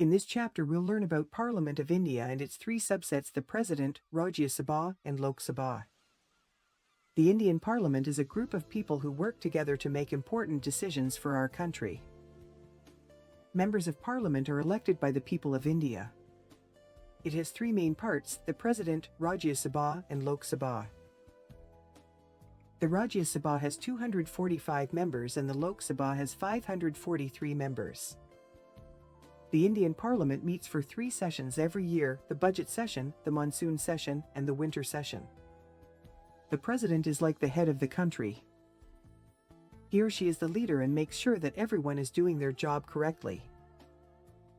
In this chapter we'll learn about Parliament of India and its three subsets: the President, Rajya Sabha, and Lok Sabha. The Indian Parliament is a group of people who work together to make important decisions for our country. Members of Parliament are elected by the people of India. It has three main parts: the President, Rajya Sabha, and Lok Sabha. The Rajya Sabha has 245 members and the Lok Sabha has 543 members. The Indian Parliament meets for 3 sessions every year: the budget session, the monsoon session, and the winter session. The President is like the head of the country. He or she is the leader and makes sure that everyone is doing their job correctly.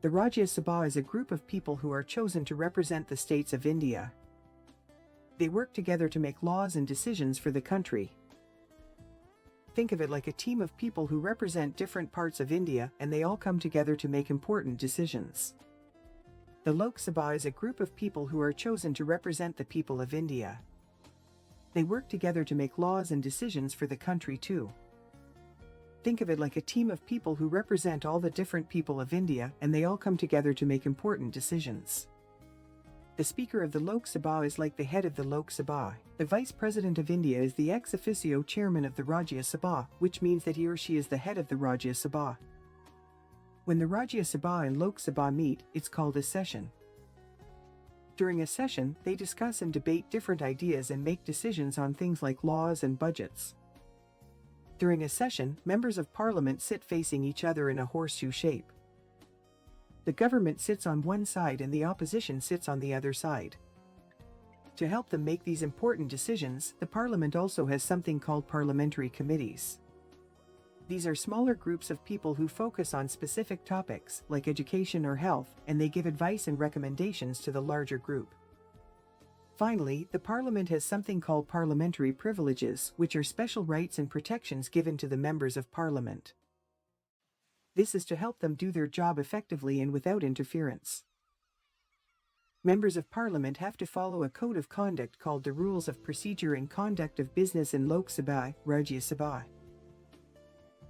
The Rajya Sabha is a group of people who are chosen to represent the states of India. They work together to make laws and decisions for the country. Think of it like a team of people who represent different parts of India, and they all come together to make important decisions. The Lok Sabha is a group of people who are chosen to represent the people of India. They work together to make laws and decisions for the country too. Think of it like a team of people who represent all the different people of India, and they all come together to make important decisions. The Speaker of the Lok Sabha is like the head of the Lok Sabha. The Vice President of India is the ex officio chairman of the Rajya Sabha, which means that he or she is the head of the Rajya Sabha. When the Rajya Sabha and Lok Sabha meet, it's called a session. During a session, they discuss and debate different ideas and make decisions on things like laws and budgets. During a session, members of Parliament sit facing each other in a horseshoe shape. The government sits on one side and the opposition sits on the other side. To help them make these important decisions, the Parliament also has something called parliamentary committees. These are smaller groups of people who focus on specific topics, like education or health, and they give advice and recommendations to the larger group. Finally, the Parliament has something called parliamentary privileges, which are special rights and protections given to the members of Parliament. This is to help them do their job effectively and without interference. Members of Parliament have to follow a code of conduct called the Rules of Procedure and Conduct of Business in Lok Sabha, Rajya Sabha.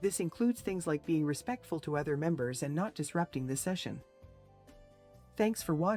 This includes things like being respectful to other members and not disrupting the session. Thanks for watching.